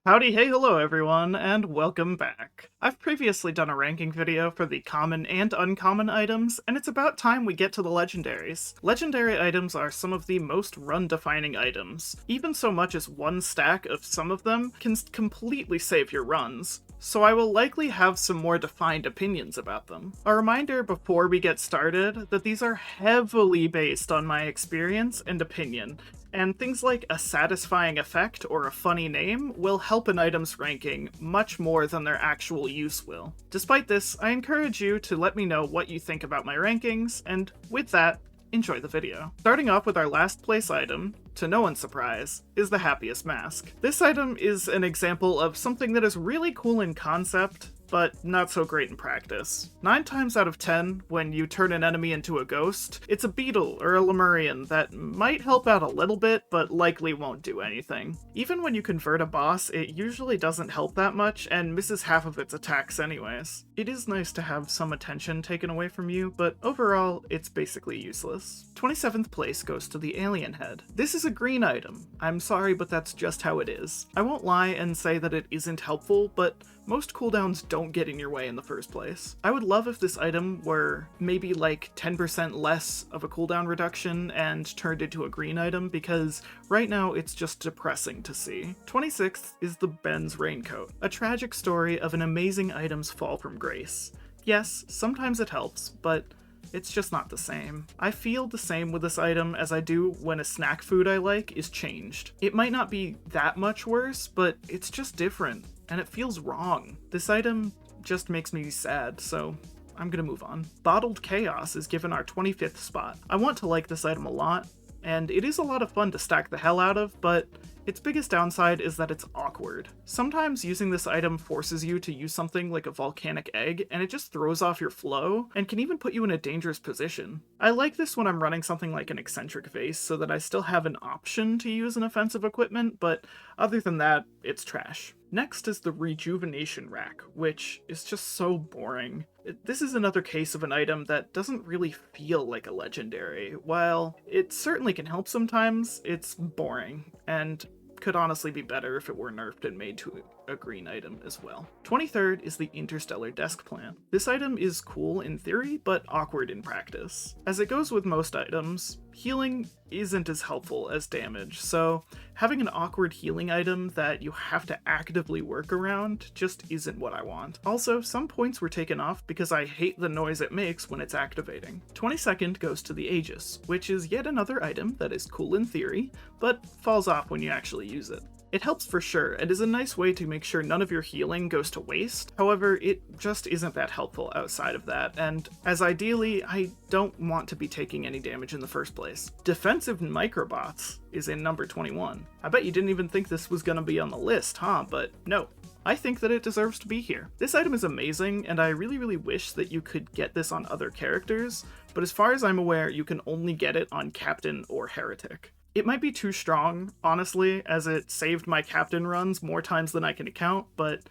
Howdy, hey, hello everyone, and welcome back. I've previously done a ranking video for the common and uncommon items, and it's about time we get to the legendaries. Legendary items are some of the most run-defining items. Even so much as one stack of some of them can completely save your runs, so I will likely have some more defined opinions about them. A reminder before we get started that these are heavily based on my experience and opinion, and things like a satisfying effect or a funny name will help an item's ranking much more than their actual use will. Despite this, I encourage you to let me know what you think about my rankings, and with that, enjoy the video. Starting off with our last place item, to no one's surprise, is the Happiest Mask. This item is an example of something that is really cool in concept, but not so great in practice. 9 times out of 10, when you turn an enemy into a ghost, it's a beetle or a Lemurian that might help out a little bit, but likely won't do anything. Even when you convert a boss, it usually doesn't help that much and misses half of its attacks anyways. It is nice to have some attention taken away from you, but overall, it's basically useless. 27th place goes to the Alien Head. This is a green item. I'm sorry, but that's just how it is. I won't lie and say that it isn't helpful, but most cooldowns don't get in your way in the first place. I would love if this item were maybe like 10% less of a cooldown reduction and turned into a green item, because right now it's just depressing to see. 26th is the Ben's Raincoat, a tragic story of an amazing item's fall from grace. Yes, sometimes it helps, but it's just not the same. I feel the same with this item as I do when a snack food I like is changed. It might not be that much worse, but it's just different, and it feels wrong. This item just makes me sad, so I'm gonna move on. Bottled Chaos is given our 25th spot. I want to like this item a lot, and it is a lot of fun to stack the hell out of, but its biggest downside is that it's awkward. Sometimes using this item forces you to use something like a volcanic egg, and it just throws off your flow, and can even put you in a dangerous position. I like this when I'm running something like an eccentric vase, so that I still have an option to use an offensive equipment, but other than that, it's trash. Next is the Rejuvenation Rack, which is just so boring. This is another case of an item that doesn't really feel like a legendary. While it certainly can help sometimes, it's boring, and could honestly be better if it were nerfed and made to a green item as well. 23rd is the Interstellar Desk Plant. This item is cool in theory, but awkward in practice. As it goes with most items, healing isn't as helpful as damage, so having an awkward healing item that you have to actively work around just isn't what I want. Also, some points were taken off because I hate the noise it makes when it's activating. 22nd goes to the Aegis, which is yet another item that is cool in theory, but falls off when you actually use it. It helps for sure, and is a nice way to make sure none of your healing goes to waste. However, it just isn't that helpful outside of that, and as ideally, I don't want to be taking any damage in the first place. Defensive Microbots is in number 21. I bet you didn't even think this was gonna be on the list, huh? But no. I think that it deserves to be here. This item is amazing, and I really wish that you could get this on other characters, but as far as I'm aware, you can only get it on Captain or Heretic. It might be too strong, honestly, as it saved my Captain runs more times than I can count, but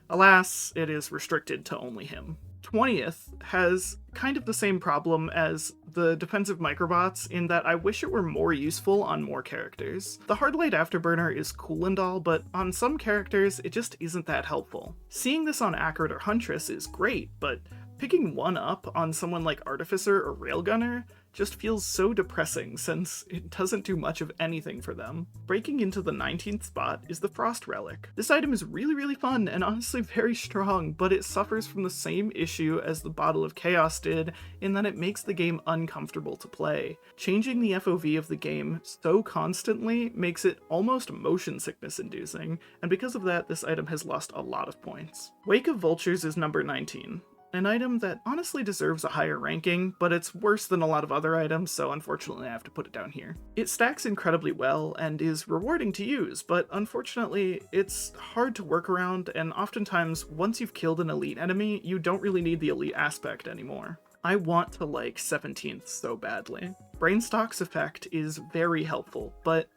alas, it is restricted to only him. 20th has kind of the same problem as the defensive microbots in that I wish it were more useful on more characters. The Hardlight Afterburner is cool and all, but on some characters it just isn't that helpful. Seeing this on Acrid or Huntress is great, but picking one up on someone like Artificer or Railgunner just feels so depressing since it doesn't do much of anything for them. Breaking into the 19th spot is the Frost Relic. This item is really fun and honestly very strong, but it suffers from the same issue as the Bottle of Chaos did in that it makes the game uncomfortable to play. Changing the FOV of the game so constantly makes it almost motion sickness inducing, and because of that, this item has lost a lot of points. Wake of Vultures is number 19. An item that honestly deserves a higher ranking, but it's worse than a lot of other items, so unfortunately I have to put it down here. It stacks incredibly well and is rewarding to use, but unfortunately it's hard to work around, and oftentimes once you've killed an elite enemy, you don't really need the elite aspect anymore. I want to like 17th so badly. Brainstock's effect is very helpful, but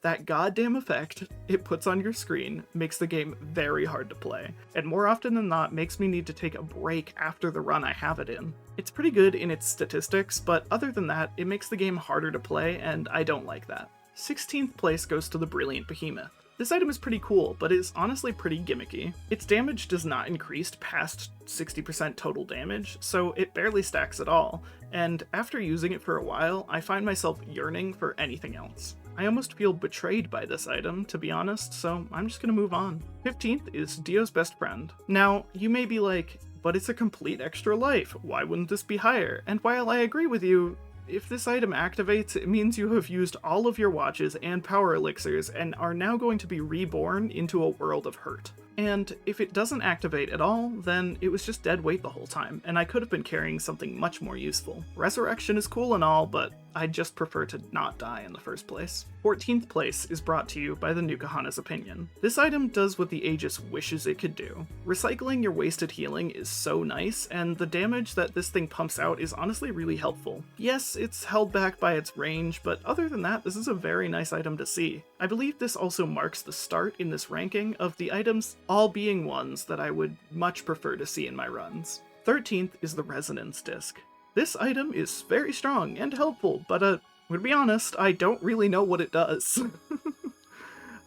that goddamn effect it puts on your screen makes the game very hard to play, and more often than not makes me need to take a break after the run I have it in. It's pretty good in its statistics, but other than that, it makes the game harder to play, and I don't like that. 16th place goes to the Brilliant Behemoth. This item is pretty cool, but is honestly pretty gimmicky. Its damage does not increase past 60% total damage, so it barely stacks at all, and after using it for a while, I find myself yearning for anything else. I almost feel betrayed by this item, to be honest, so I'm just gonna move on. 15th is Dio's best friend. Now, you may be like, but it's a complete extra life, why wouldn't this be higher? And while I agree with you, if this item activates, it means you have used all of your watches and power elixirs and are now going to be reborn into a world of hurt. And if it doesn't activate at all, then it was just dead weight the whole time, and I could have been carrying something much more useful. Resurrection is cool and all, but I'd just prefer to not die in the first place. 14th place is brought to you by the Nukahana's opinion. This item does what the Aegis wishes it could do. Recycling your wasted healing is so nice, and the damage that this thing pumps out is honestly really helpful. Yes, it's held back by its range, but other than that, this is a very nice item to see. I believe this also marks the start in this ranking of the items all being ones that I would much prefer to see in my runs. 13th is the Resonance Disc. This item is very strong and helpful, but to be honest, I don't really know what it does.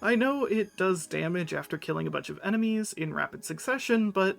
I know it does damage after killing a bunch of enemies in rapid succession, but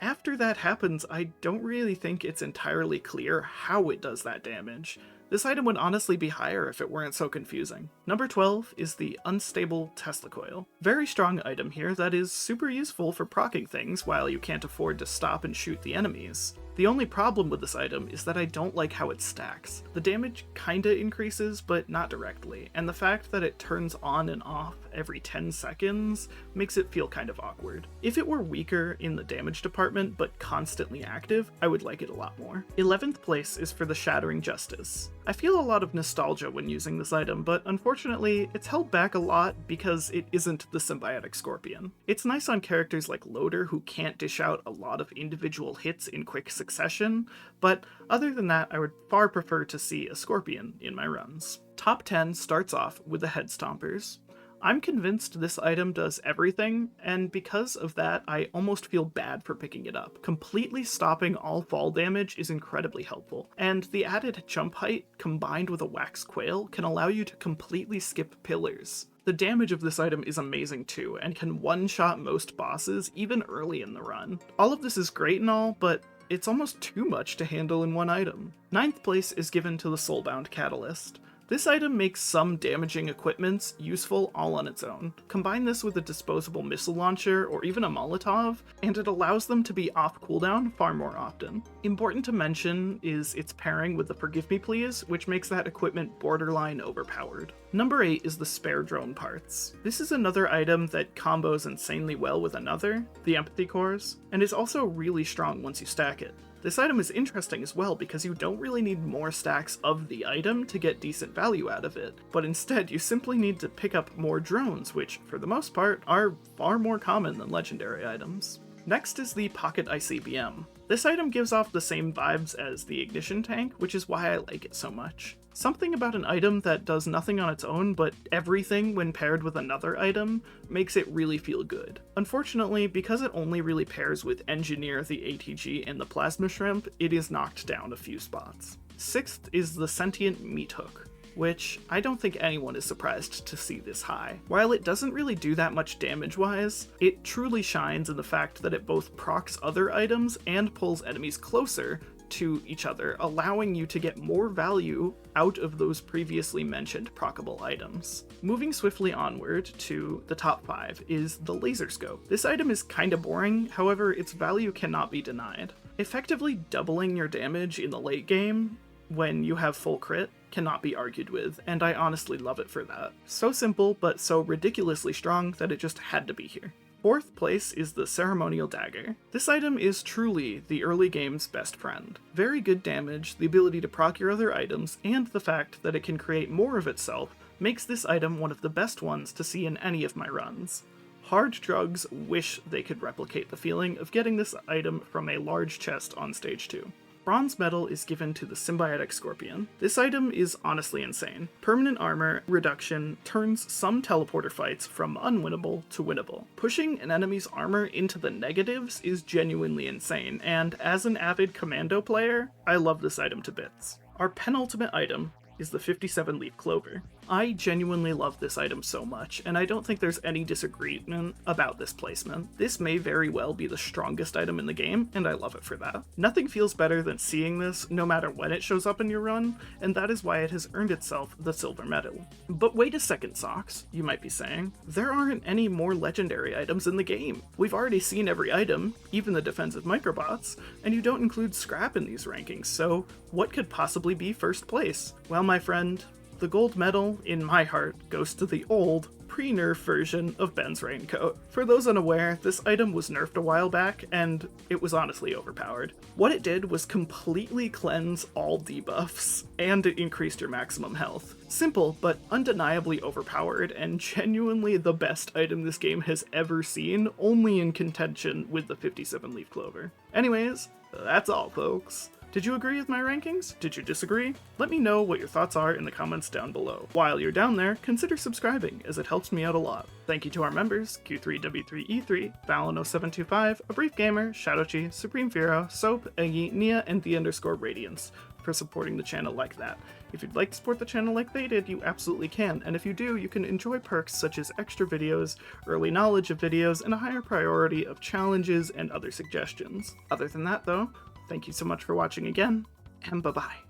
after that happens, I don't really think it's entirely clear how it does that damage. This item would honestly be higher if it weren't so confusing. Number 12 is the Unstable Tesla Coil. Very strong item here that is super useful for proccing things while you can't afford to stop and shoot the enemies. The only problem with this item is that I don't like how it stacks. The damage kinda increases, but not directly, and the fact that it turns on and off every 10 seconds makes it feel kind of awkward. If it were weaker in the damage department, but constantly active, I would like it a lot more. 11th place is for the Shattering Justice. I feel a lot of nostalgia when using this item, but unfortunately, it's held back a lot because it isn't the symbiotic scorpion. It's nice on characters like Loader who can't dish out a lot of individual hits in quick succession, but other than that, I would far prefer to see a scorpion in my runs. Top 10 starts off with the Head Stompers. I'm convinced this item does everything, and because of that, I almost feel bad for picking it up. Completely stopping all fall damage is incredibly helpful, and the added jump height combined with a wax quail can allow you to completely skip pillars. The damage of this item is amazing too, and can one-shot most bosses even early in the run. All of this is great and all, but it's almost too much to handle in one item. 9th place is given to the Soulbound Catalyst. This item makes some damaging equipments useful all on its own. Combine this with a disposable missile launcher or even a Molotov, and it allows them to be off cooldown far more often. Important to mention is its pairing with the Forgive Me Please, which makes that equipment borderline overpowered. Number 8 is the Spare Drone Parts. This is another item that combos insanely well with another, the Empathy Cores, and is also really strong once you stack it. This item is interesting as well because you don't really need more stacks of the item to get decent value out of it, but instead you simply need to pick up more drones, which, for the most part, are far more common than legendary items. Next is the Pocket ICBM. This item gives off the same vibes as the Ignition Tank, which is why I like it so much. Something about an item that does nothing on its own but everything when paired with another item makes it really feel good. Unfortunately, because it only really pairs with Engineer, the ATG, and the Plasma Shrimp, it is knocked down a few spots. 6th is the Sentient Meat Hook, which I don't think anyone is surprised to see this high. While it doesn't really do that much damage-wise, it truly shines in the fact that it both procs other items and pulls enemies closer to each other, allowing you to get more value out of those previously mentioned proccable items. Moving swiftly onward to the top 5 is the Laser Scope. This item is kinda boring, however its value cannot be denied. Effectively doubling your damage in the late game when you have full crit cannot be argued with, and I honestly love it for that. So simple, but so ridiculously strong that it just had to be here. 4th place is the Ceremonial Dagger. This item is truly the early game's best friend. Very good damage, the ability to proc your other items, and the fact that it can create more of itself makes this item one of the best ones to see in any of my runs. Hard drugs wish they could replicate the feeling of getting this item from a large chest on stage 2. Bronze medal is given to the Symbiotic Scorpion. This item is honestly insane. Permanent armor reduction turns some teleporter fights from unwinnable to winnable. Pushing an enemy's armor into the negatives is genuinely insane, and as an avid commando player, I love this item to bits. Our penultimate item is the 57 Leaf Clover. I genuinely love this item so much, and I don't think there's any disagreement about this placement. This may very well be the strongest item in the game, and I love it for that. Nothing feels better than seeing this, no matter when it shows up in your run, and that is why it has earned itself the silver medal. But wait a second, Socks, you might be saying. There aren't any more legendary items in the game. We've already seen every item, even the defensive microbots, and you don't include scrap in these rankings, so what could possibly be first place? Well, my friend, the gold medal, in my heart, goes to the old, pre-nerf version of Ben's raincoat. For those unaware, this item was nerfed a while back, and it was honestly overpowered. What it did was completely cleanse all debuffs, and it increased your maximum health. Simple, but undeniably overpowered, and genuinely the best item this game has ever seen, only in contention with the 57 leaf clover. Anyways, that's all, folks. Did you agree with my rankings? Did you disagree? Let me know what your thoughts are in the comments down below. While you're down there, consider subscribing, as it helps me out a lot. Thank you to our members, Q3W3E3, Valen0725, A Brief Gamer, Shadowchi, Supreme Firo, Soap, Eggy, Nia, and The_Radiance, for supporting the channel like that. If you'd like to support the channel like they did, you absolutely can, and if you do, you can enjoy perks such as extra videos, early knowledge of videos, and a higher priority of challenges and other suggestions. Other than that though, thank you so much for watching again, and bye-bye.